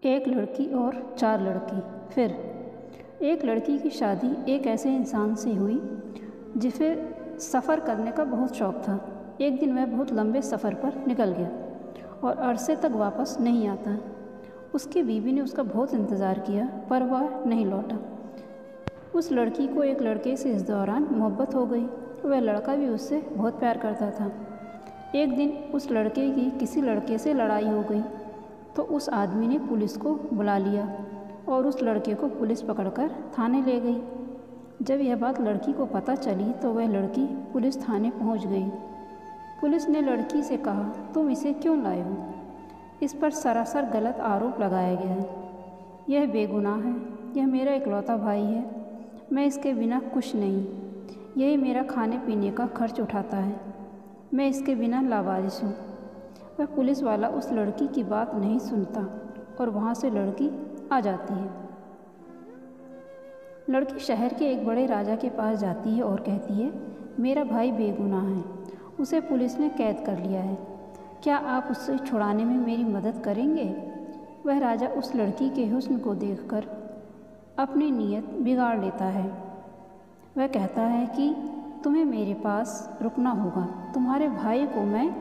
एक लड़की और 4 लड़के। फिर एक लड़की की शादी एक ऐसे इंसान से हुई जिसे सफ़र करने का बहुत शौक़ था। एक दिन वह बहुत लंबे सफ़र पर निकल गया और अरसे तक वापस नहीं आता। उसकी बीवी ने उसका बहुत इंतज़ार किया पर वह नहीं लौटा। उस लड़की को एक लड़के से इस दौरान मोहब्बत हो गई। वह लड़का भी उससे बहुत प्यार करता था। एक दिन उस लड़के की किसी लड़के से लड़ाई हो गई तो उस आदमी ने पुलिस को बुला लिया और उस लड़के को पुलिस पकड़कर थाने ले गई। जब यह बात लड़की को पता चली तो वह लड़की पुलिस थाने पहुंच गई। पुलिस ने लड़की से कहा, तुम इसे क्यों लाए हो? इस पर सरासर गलत आरोप लगाया गया है। यह बेगुनाह है, यह मेरा इकलौता भाई है, मैं इसके बिना कुछ नहीं। यही मेरा खाने पीने का खर्च उठाता है, मैं इसके बिना लावारिस हूँ। वह पुलिस वाला उस लड़की की बात नहीं सुनता और वहाँ से लड़की आ जाती है। लड़की शहर के एक बड़े राजा के पास जाती है और कहती है, मेरा भाई बेगुनाह है, उसे पुलिस ने कैद कर लिया है, क्या आप उससे छुड़ाने में मेरी मदद करेंगे? वह राजा उस लड़की के हुस्न को देखकर अपनी नीयत बिगाड़ लेता है। वह कहता है कि तुम्हें मेरे पास रुकना होगा, तुम्हारे भाई को मैं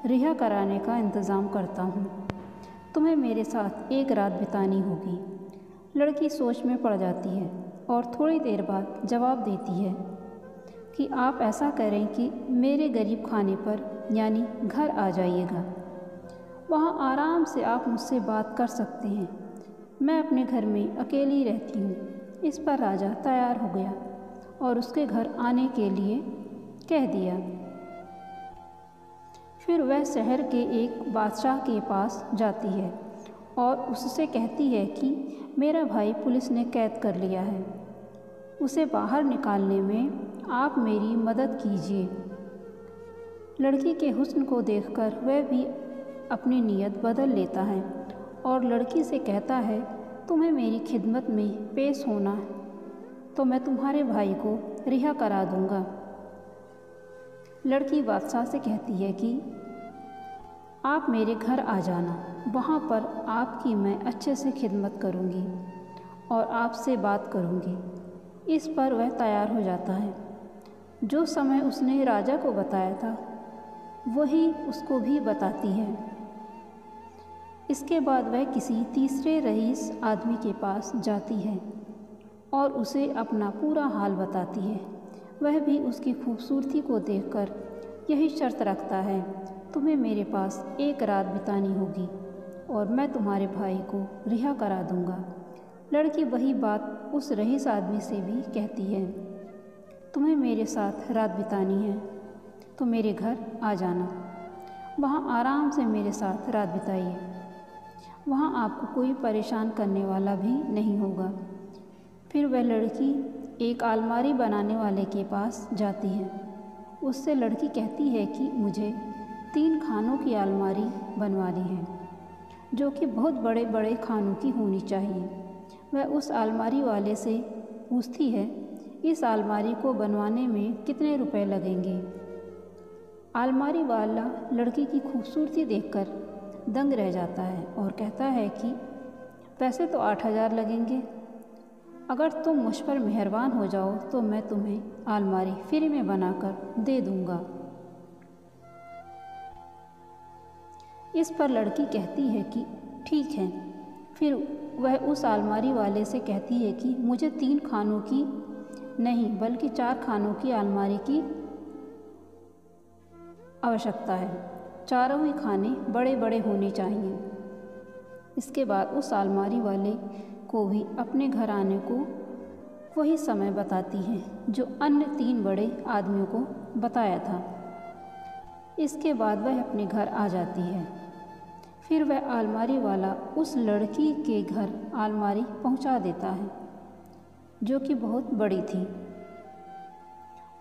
रिहा कराने का इंतज़ाम करता हूँ, तुम्हें मेरे साथ एक रात बितानी होगी। लड़की सोच में पड़ जाती है और थोड़ी देर बाद जवाब देती है कि आप ऐसा करें कि मेरे गरीब खाने पर यानी घर आ जाइएगा, वहाँ आराम से आप मुझसे बात कर सकते हैं, मैं अपने घर में अकेली रहती हूँ। इस पर राजा तैयार हो गया और उसके घर आने के लिए कह दिया। फिर वह शहर के एक बादशाह के पास जाती है और उससे कहती है कि मेरा भाई पुलिस ने कैद कर लिया है, उसे बाहर निकालने में आप मेरी मदद कीजिए। लड़की के हुस्न को देखकर वह भी अपनी नीयत बदल लेता है और लड़की से कहता है, तुम्हें मेरी खिदमत में पेश होना तो मैं तुम्हारे भाई को रिहा करा दूंगा। लड़की बादशाह से कहती है कि आप मेरे घर आ जाना, वहाँ पर आपकी मैं अच्छे से खिदमत करूँगी और आपसे बात करूँगी। इस पर वह तैयार हो जाता है। जो समय उसने राजा को बताया था वही उसको भी बताती है। इसके बाद वह किसी तीसरे रईस आदमी के पास जाती है और उसे अपना पूरा हाल बताती है। वह भी उसकी खूबसूरती को देखकर यही शर्त रखता है, तुम्हें मेरे पास एक रात बितानी होगी और मैं तुम्हारे भाई को रिहा करा दूंगा। लड़की वही बात उस रईस आदमी से भी कहती है, तुम्हें मेरे साथ रात बितानी है तो मेरे घर आ जाना, वहाँ आराम से मेरे साथ रात बिताइए, वहाँ आपको कोई परेशान करने वाला भी नहीं होगा। फिर वह लड़की एक अलमारी बनाने वाले के पास जाती है। उससे लड़की कहती है कि मुझे 3 खानों की अलमारी बनवानी है जो कि बहुत बड़े बड़े खानों की होनी चाहिए। वह उस अलमारी वाले से पूछती है, इस अलमारी को बनवाने में कितने रुपए लगेंगे? अलमारी वाला लड़की की खूबसूरती देखकर दंग रह जाता है और कहता है कि पैसे तो 8,000 लगेंगे, अगर तुम मुझ पर मेहरबान हो जाओ तो मैं तुम्हें अलमारी फ्री में बनाकर दे दूंगा। इस पर लड़की कहती है कि ठीक है। फिर वह उस अलमारी वाले से कहती है कि मुझे 3 खानों की नहीं बल्कि 4 खानों की अलमारी की आवश्यकता है, चारों ही खाने बड़े बड़े होने चाहिए। इसके बाद उस अलमारी वाले को भी अपने घर आने को वही समय बताती है जो अन्य 3 बड़े आदमियों को बताया था। इसके बाद वह अपने घर आ जाती है। फिर वह अलमारी वाला उस लड़की के घर अलमारी पहुंचा देता है जो कि बहुत बड़ी थी।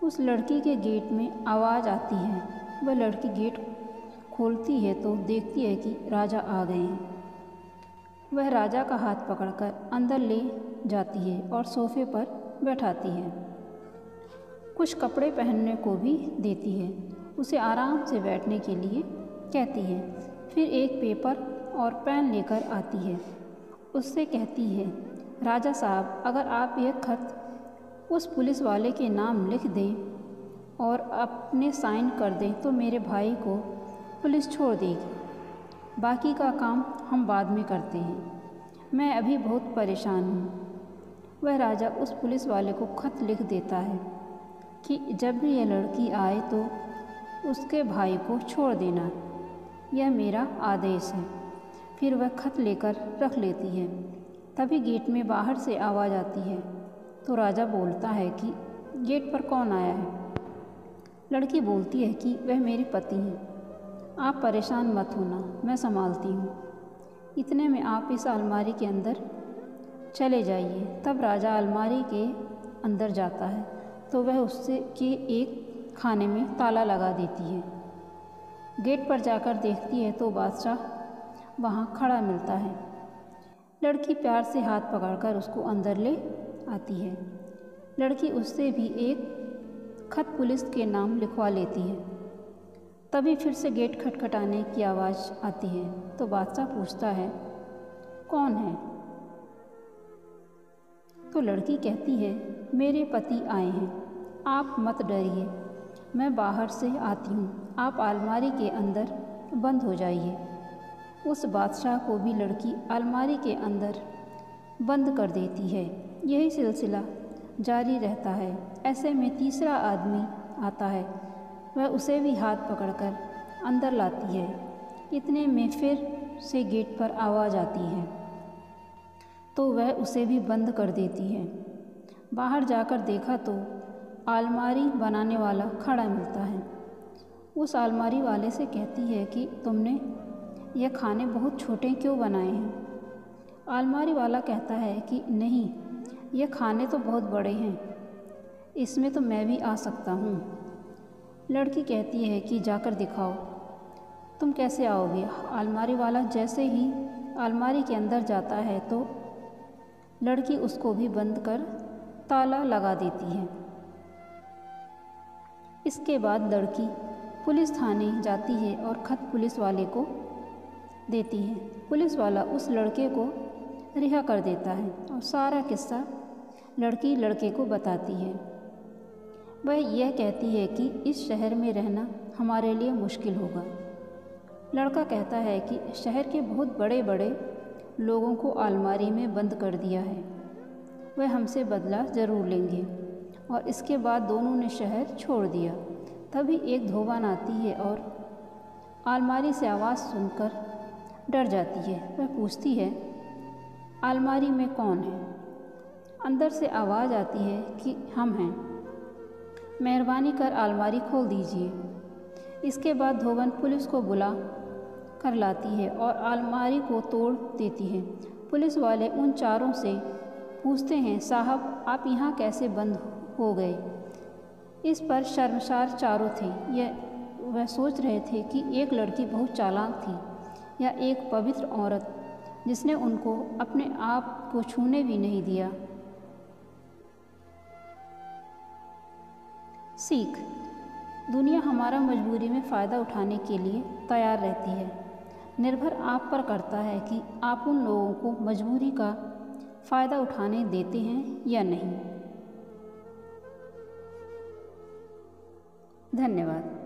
उस लड़की के गेट में आवाज़ आती है। वह लड़की गेट खोलती है तो देखती है कि राजा आ गए हैं। वह राजा का हाथ पकड़कर अंदर ले जाती है और सोफे पर बैठाती है, कुछ कपड़े पहनने को भी देती है, उसे आराम से बैठने के लिए कहती है। फिर एक पेपर और पेन लेकर आती है उससे कहती है, राजा साहब, अगर आप यह खत उस पुलिस वाले के नाम लिख दें और अपने साइन कर दें तो मेरे भाई को पुलिस छोड़ देगी। बाकी का काम हम बाद में करते हैं। मैं अभी बहुत परेशान हूँ। वह राजा उस पुलिस वाले को खत लिख देता है कि जब भी यह लड़की आए तो उसके भाई को छोड़ देना, यह मेरा आदेश है। फिर वह खत लेकर रख लेती है। तभी गेट में बाहर से आवाज़ आती है तो राजा बोलता है कि गेट पर कौन आया है। लड़की बोलती है कि वह मेरे पति हैं, आप परेशान मत होना, मैं संभालती हूँ। इतने में आप इस अलमारी के अंदर चले जाइए। तब राजा अलमारी के अंदर जाता है तो वह उससे के एक खाने में ताला लगा देती है। गेट पर जाकर देखती है तो बादशाह वहाँ खड़ा मिलता है। लड़की प्यार से हाथ पकड़कर उसको अंदर ले आती है। लड़की उससे भी एक खत पुलिस के नाम लिखवा लेती है। तभी फिर से गेट खटखटाने की आवाज़ आती है तो बादशाह पूछता है, कौन है? तो लड़की कहती है, मेरे पति आए हैं, आप मत डरिए, मैं बाहर से आती हूँ, आप अलमारी के अंदर बंद हो जाइए। उस बादशाह को भी लड़की अलमारी के अंदर बंद कर देती है। यही सिलसिला जारी रहता है। ऐसे में तीसरा आदमी आता है, वह उसे भी हाथ पकड़कर अंदर लाती है। इतने में फिर से गेट पर आवाज़ आती है तो वह उसे भी बंद कर देती है। बाहर जाकर देखा तो अलमारी बनाने वाला खड़ा मिलता है। उस अलमारी वाले से कहती है कि तुमने यह खाने बहुत छोटे क्यों बनाए हैं? अलमारी वाला कहता है कि नहीं, यह खाने तो बहुत बड़े हैं, इसमें तो मैं भी आ सकता हूँ। लड़की कहती है कि जाकर दिखाओ, तुम कैसे आओगे? अलमारी वाला जैसे ही अलमारी के अंदर जाता है तो लड़की उसको भी बंद कर ताला लगा देती है। इसके बाद लड़की पुलिस थाने जाती है और खत पुलिस वाले को देती है। पुलिस वाला उस लड़के को रिहा कर देता है और सारा किस्सा लड़की लड़के को बताती है। वह यह कहती है कि इस शहर में रहना हमारे लिए मुश्किल होगा। लड़का कहता है कि शहर के बहुत बड़े बड़े लोगों को अलमारी में बंद कर दिया है, वह हमसे बदला ज़रूर लेंगे। और इसके बाद दोनों ने शहर छोड़ दिया। तभी एक धोबन आती है और अलमारी से आवाज़ सुनकर डर जाती है। वह पूछती है, अलमारी में कौन है? अंदर से आवाज़ आती है कि हम हैं, मेहरबानी कर अलमारी खोल दीजिए। इसके बाद धोबन पुलिस को बुला कर लाती है और अलमारी को तोड़ देती है। पुलिस वाले उन चारों से पूछते हैं, साहब आप यहाँ कैसे बंद हो गए? इस पर शर्मसार चारों थे। वह सोच रहे थे कि एक लड़की बहुत चालाक थी या एक पवित्र औरत जिसने उनको अपने आप को छूने भी नहीं दिया। सीख: दुनिया हमारा मजबूरी में फ़ायदा उठाने के लिए तैयार रहती है। निर्भर आप पर करता है कि आप उन लोगों को मजबूरी का फ़ायदा उठाने देते हैं या नहीं। धन्यवाद।